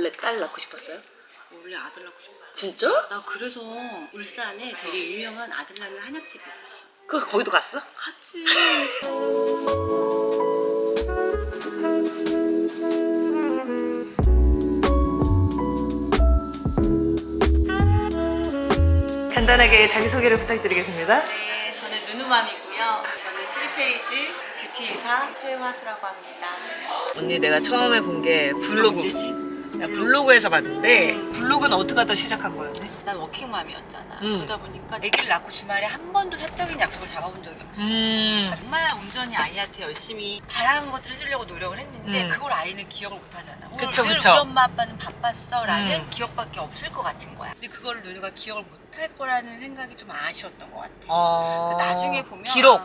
원래 딸 낳고 싶었어요? 원래 아들 낳고 싶어. 진짜? 나 그래서 울산에 되게 유명한 아들 낳는 한약집이 있었어. 그 거기도 갔어? 같이. 간단하게 자기소개를 부탁드리겠습니다. 네, 저는 누누맘이고요. 저는 3페이지 뷰티이사 최화수라고 합니다. 언니 내가 처음에 본 게 블로그. 언제지? 블로그에서 봤는데 블로그는 어떻게 하다 시작한 거였네? 난 워킹맘이었잖아. 음. 그러다 보니까 아기를 낳고 주말에 한 번도 사적인 약속을 잡아본 적이 없어. 정말 온전히 아이한테 열심히 다양한 것들을 해주려고 노력을 했는데 그걸 아이는 기억을 못 하잖아. 그쵸, 늘 그쵸. 우리 엄마 아빠는 바빴어 라는 음. 기억밖에 없을 것 같은 거야. 근데 그걸 누누가 기억을 못 할 거라는 생각이 좀 아쉬웠던 것 같아. 나중에 보면 기록.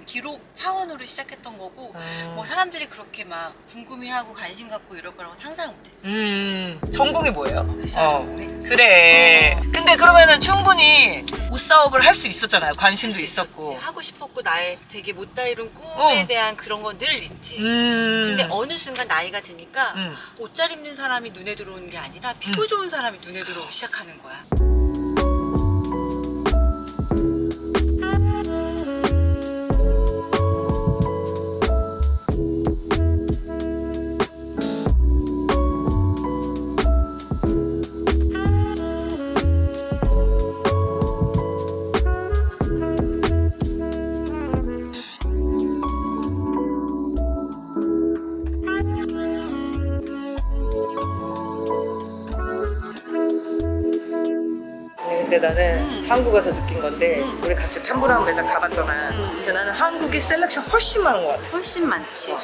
기록 차원으로 시작했던 거고 뭐 사람들이 그렇게 막 궁금해하고 관심 갖고 이럴 거라고 상상을 못했지. 전공이 뭐예요? 전공했지. 그래. 근데 그러면은 충분히 옷 사업을 할 수 있었잖아요. 관심도 있었고. 하고 싶었고 나의 되게 못다 이룬 꿈에 대한 그런 건 늘 있지. 근데 어느 순간 나이가 드니까 옷 잘 입는 사람이 눈에 들어오는 게 아니라 피부 좋은 사람이 눈에 들어오기 시작하는 거야. 근데 나는 한국 와서 느낀 건데 우리 같이 탐브라운 매장 가봤잖아. 근데 나는 한국이 셀렉션 훨씬 많은 것 같아. 훨씬 많지.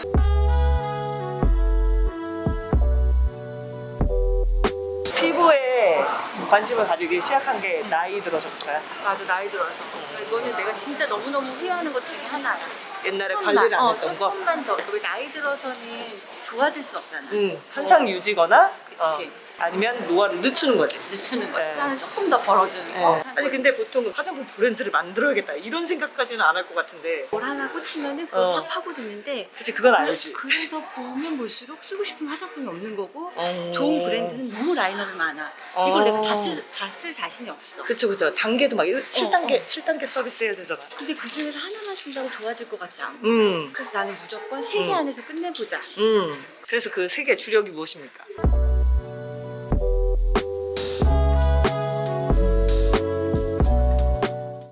피부에 관심을 가지기 시작한 게 나이 들어서부터야. 맞아, 나이 들어서. 이거는 내가 진짜 너무너무 후회하는 것 중에 하나야. 옛날에 관리를 안 했던 거. 조금만 더. 왜 나이 들어서는 좋아질 수 없잖아. 항상 유지거나 그치. 아니면 노화를 늦추는 거지. 늦추는 거지. 네. 시간을 조금 더 벌어주는 거. 아니 근데 보통 화장품 브랜드를 만들어야겠다 이런 생각까지는 안 할 것 같은데. 뭘 하나 꽂히면은 그걸 팍 파고드는데 사실 그건 알지. 그래서 보면 볼수록 쓰고 싶은 화장품이 없는 거고 좋은 브랜드는 너무 라인업이 많아. 이걸 내가 다 쓸 자신이 없어. 그쵸. 단계도 막 7단계 서비스 해야 되잖아. 근데 그 중에서 하나만 쓴다고 좋아질 것 같지 않아. 그래서 나는 무조건 3개 안에서 끝내보자. 그래서 그 세 개 주력이 무엇입니까?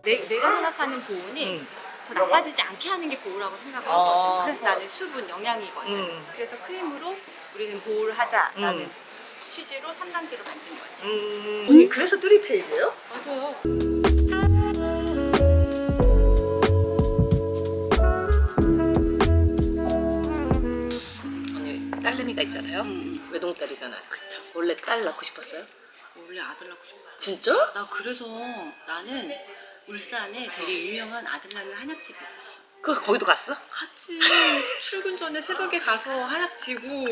내가 생각하는 보온이 더 나빠지지 않게 하는 게 보호라고 생각하거든. 그래서 나는 수분, 영양이거든. 그래서 크림으로 우리는 보호를 하자라는 취지로 3단계로 만든 거지. 언니 그래서 3페이지예요? 맞아요. 언니 딸내미가 있잖아요. 외동딸이잖아. 그쵸. 원래 딸 낳고 싶었어요? 원래 아들 낳고 싶어. 진짜? 나 그래서 나는 울산에 되게 유명한 아들 낳는 한약집이 있었어. 그 거기도 갔어? 같이 출근 전에 새벽에 가서 한약 지고.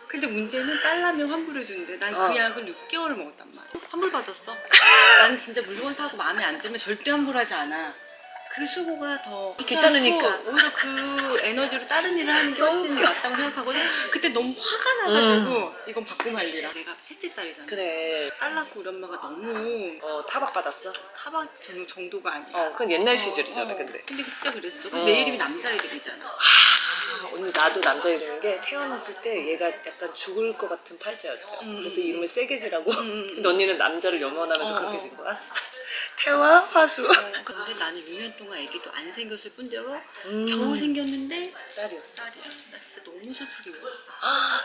근데 문제는 딸라면 환불해준대. 난 그 약을 6개월을 먹었단 말이야. 환불 받았어. 나는 진짜 물건 사고 마음에 안 들면 절대 환불하지 않아. 그 수고가 더 귀찮으니까. 오히려 그 에너지로 다른 일을 하는 게 훨씬 낫다고 생각하거든. 그때 너무 화가 나가지고 이건 바꿈 할 일이야. 내가 셋째 딸이잖아. 그래. 딸 낳고 우리 엄마가 너무 타박받았어? 타박 정도가 아니야. 그건 옛날 시절이잖아 근데. 근데 진짜 그랬어. 근데 내 이름이 남자 이름이잖아. 언니 나도 남자 이름인 게 태어났을 때 얘가 약간 죽을 것 같은 팔자였대. 그래서 이름을 세게 지라고. 근데 언니는 남자를 염원하면서 그렇게 진 거야? 태화, 화수. 근데 나는 6년 동안 애기도 안 생겼을 뿐더러 겨우 생겼는데 딸이었어. 딸이야. 나 진짜 너무 슬프게 울었어.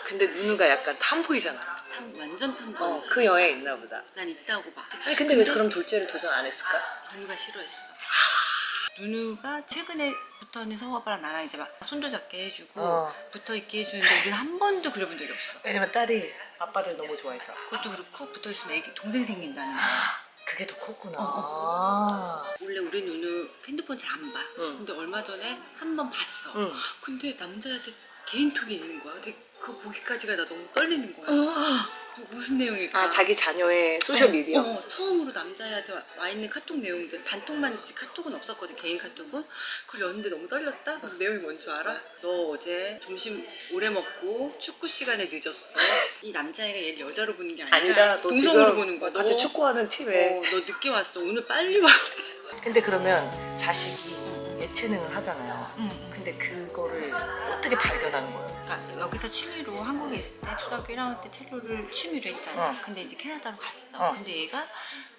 근데 누누가 약간 탐보이잖아. 완전 탐구였어. 그 여에 있나 보다. 난 있다고 봐. 아니 근데 왜 그럼 둘째를 도전 안 했을까? 누누가 싫어했어. 누누가 최근에부터는 성우 아빠랑 나랑 이제 막 손도 잡게 해주고 붙어있게 해주는데 우리는 한 번도 그래본 적이 없어. 왜냐면 딸이 아빠를 너무 좋아해서. 그것도 그렇고 붙어있으면 애기 동생 생긴다는 거야. 그게 더 컸구나. 원래 우리 누누 핸드폰 잘 안 봐. 근데 얼마 전에 한 번 봤어. 근데 남자한테 개인톡이 있는 거야. 근데 그거 보기까지가 나 너무 떨리는 거야. 무슨 내용일까? 아 자기 자녀의 소셜 미디어. 처음으로 남자애한테 와 있는 카톡 내용들 단톡만 있지 카톡은 없었거든 개인 카톡은. 그걸 였는데 너무 떨렸다. 그래서 내용이 뭔 줄 알아? 너 어제 점심 오래 먹고 축구 시간에 늦었어. 이 남자애가 얘를 여자로 보는 게 아니라 아니다. 너 동성으로 지금 보는 거야. 같이 너, 축구하는 팀에. 너 늦게 왔어. 오늘 빨리 와. 근데 그러면 자식이 예체능을 하잖아요. 근데 그거를 어떻게 발견하는 거예요? 그러니까 여기서 취미로 한국에 있을 때 초등학교 1학년 때 첼로를 취미로 했잖아. 어. 근데 이제 캐나다로 갔어. 어. 근데 얘가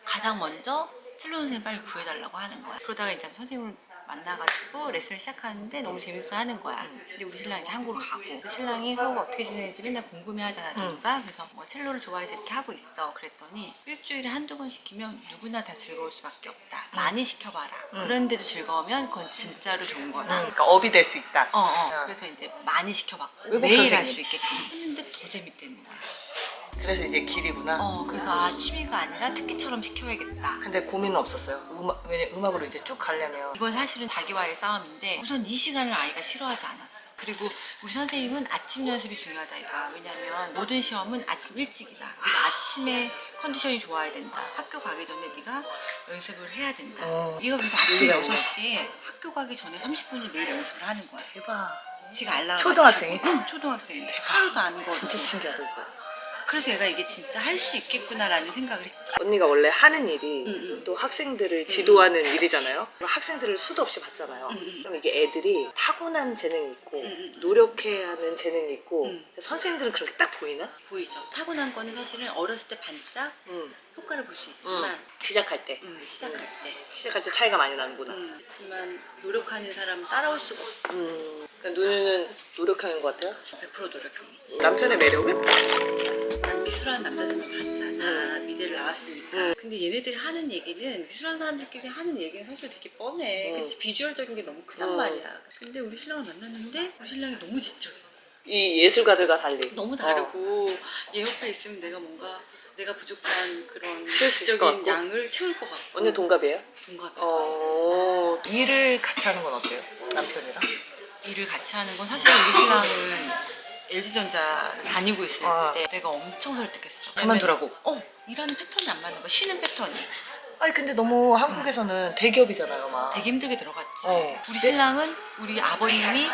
가장 먼저 첼로 선생님 빨리 구해달라고 하는 거야. 그러다가 이제 선생님을 만나가지고 레슨을 시작하는데 너무 재밌어 하는 거야. 근데 우리 신랑이 이제 한국으로 가고 그래서 신랑이 하고 어떻게 지내는지 맨날 궁금해하잖아 누가. 그래서 뭐 첼로를 좋아해서 이렇게 하고 있어. 그랬더니 일주일에 한두 번 시키면 누구나 다 즐거울 수밖에 없다. 많이 시켜봐라. 그런데도 즐거우면 그건 진짜로 좋은 거다. 그러니까 업이 될 수 있다. 그래서 이제 많이 시켜봤고 외국 매일 선생님. 할 수 있게끔 했는데 더 재밌다는 거야. 그래서 이제 길이구나. 그래서 취미가 아니라 특기처럼 시켜야겠다. 근데 고민은 없었어요. 왜냐 음악으로 이제 쭉 가려면. 이건 사실은 자기와의 싸움인데 우선 이 시간을 아이가 싫어하지 않았어. 그리고 우리 선생님은 아침 연습이 중요하다 이거야. 왜냐면 모든 시험은 아침 일찍이다. 네가 아침에 컨디션이 좋아야 된다. 학교 가기 전에 네가 연습을 해야 된다. 네가 그래서 아침 의미가 있네. 6시에 학교 가기 전에 30분을 매일 연습을 하는 거야. 대박. 지가 알람 초등학생이? 응, 초등학생인데 하루도 안 걸어. 진짜 신기하다 이거. 그래서 얘가 이게 진짜 할 수 있겠구나라는 생각을 했지. 언니가 원래 하는 일이 응. 또 학생들을 지도하는 일이잖아요. 그럼 학생들을 수도 없이 봤잖아요. 응. 그럼 이게 애들이 타고난 재능이 있고 응. 노력해야 하는 재능이 있고 응. 선생님들은 그렇게 딱 보이나? 보이죠. 타고난 거는 사실은 어렸을 때 반짝 효과를 볼 수 있지만 시작할 때. 시작할 때 시작할 때 차이가 많이 나는구나. 그렇지만 노력하는 사람은 따라올 수가 없어. 그러니까 누누는 노력하는 것 같아요. 100% 노력형이지. 남편의 매력은? 난 미술하는 남자들만 봤잖아. 미대를 나왔으니까. 근데 얘네들이 하는 얘기는 미술하는 사람들끼리 하는 얘기는 사실 되게 뻔해. 그치? 비주얼적인 게 너무 크단 말이야. 근데 우리 신랑을 만났는데 우리 신랑이 너무 지적이야. 이 예술가들과 달리. 너무 다르고 얘 옆에 있으면 내가 부족한 그런 채울 수 있을 것 지적인 같고. 양을 채울 것 같고. 언니 동갑이에요? 동갑이야. 일을 같이 하는 건 어때요? 남편이랑? 일을 같이 하는 건 사실 우리 신랑은 LG전자 다니고 있을 때 내가 엄청 설득했어. 그만두라고? 일하는 패턴이 안 맞는 거야. 쉬는 패턴이. 아니 근데 너무 한국에서는 대기업이잖아요, 막. 되게 힘들게 들어갔지. 네? 우리 신랑은 우리 아버님이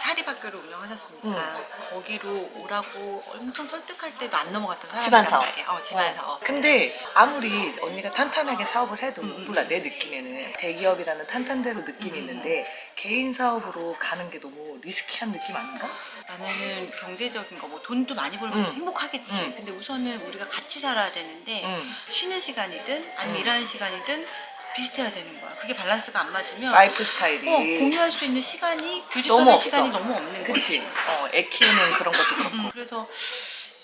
사립학교를 운영하셨으니까 거기로 오라고 엄청 설득할 때도 안 넘어갔던 집안 사람이란 사업. 말이야. 집안 사업. 근데 아무리 언니가 탄탄하게 사업을 해도 몰라 내 느낌에는 대기업이라는 탄탄대로 느낌이 있는데 개인 사업으로 가는 게 너무 리스키한 느낌 아닌가? 나는 경제적인 거 뭐 돈도 많이 벌면 행복하겠지. 근데 우선은 우리가 같이 살아야 되는데 쉬는 시간이든 아니면 일하는 시간이든 비슷해야 되는 거야. 그게 밸런스가 안 맞으면 라이프 스타일이 공유할 수 있는 시간이 너무 교집합의 없어. 시간이 너무 없는 그치? 거지. 애 키우는 그런 것도 그렇고 그래서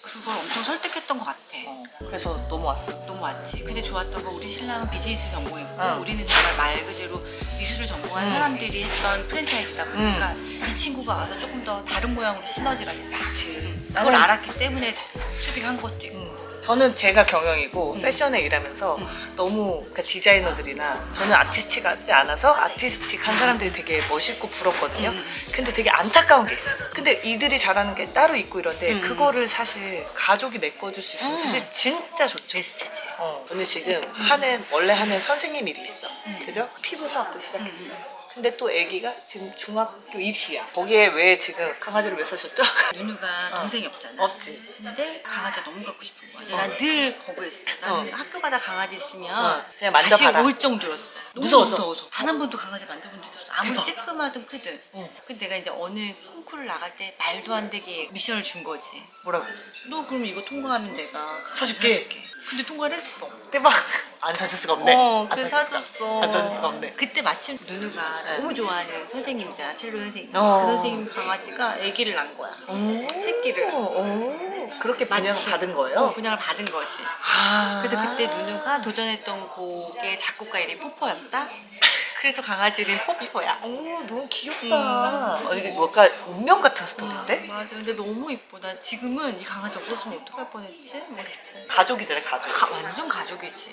그걸 엄청 설득했던 것 같아. 그래서 넘어왔어. 너무 왔지. 근데 좋았던 건 우리 신랑은 비즈니스 전공이고 응. 우리는 정말 말 그대로 미술을 전공한 사람들이 했던 프랜차이즈다 보니까 이 친구가 와서 조금 더 다른 모양으로 시너지가 됐어. 그치. 그걸 알았기 때문에 쇼핑한 것도 있고. 저는 제가 경영이고 패션에 일하면서 너무 그러니까 디자이너들이나 저는 아티스틱하지 않아서 아티스틱한 사람들이 되게 멋있고 부럽거든요. 근데 되게 안타까운 게 있어. 근데 이들이 잘하는 게 따로 있고 이런데 그거를 사실 가족이 메꿔줄 수 있으면 사실 진짜 좋죠. 베스트지. 언니 지금 원래 하는 선생님 일이 있어. 그죠? 피부 사업도 시작했어. 근데 또 아기가 지금 중학교 입시야. 거기에 왜 지금 강아지를 왜 사셨죠? 누누가 동생이 없잖아. 없지. 근데 강아지가 너무 갖고 싶은 거야. 난 늘 거부했어. 나는 학교 가다 강아지 있으면 그냥 다시 만져봐라. 올 정도였어. 너무 무서워서? 무서워서. 단 한 번도 강아지 만져본 적이 없어. 아무리 찌끄마든 크든. 근데 내가 이제 어느 콩쿠르를 나갈 때 말도 안 되게 미션을 준 거지. 뭐라고? 너 그럼 이거 통과하면 내가 사줄게. 근데 통과를 했어. 대박. 안 사줄 수가 없네. 안 그래서 사줄 수가- 사줬어. 안 사줄 수가 없네. 그때 마침 누누가 네. 너무 좋아하는 선생님이잖아. 첼로 선생님. 그 어. 선생님 강아지가 아기를 낳은 거야. 새끼를. 그렇게 분양을 마치. 받은 거예요? 분양을 받은 거지. 아. 그래서 그때 누누가 도전했던 곡의 작곡가 이름이 포포였다. 그래서 강아지 이름이 포포야. 너무 귀엽다. 이게 뭔가 운명 같은 스토리인데? 맞아. 근데 너무 이뻐. 나 지금은 이 강아지 없었으면 어떡할 뻔했지? 뭐 싶어. 가족이잖아, 가족. 완전 가족이지.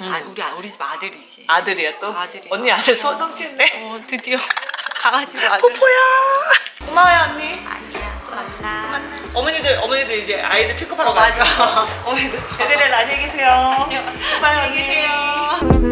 우리 집 아들이지. 아들이야 또? 아들이야. 언니 아들 소성취했네. 드디어 강아지로 아들. 포포야. 고마워요 언니. 아니야. 또 만나. 어머니들 어머니들 이제 아이들 픽업하러 맞아. 어머니들 애들은 안녕히 계세요. 안녕히 계세요.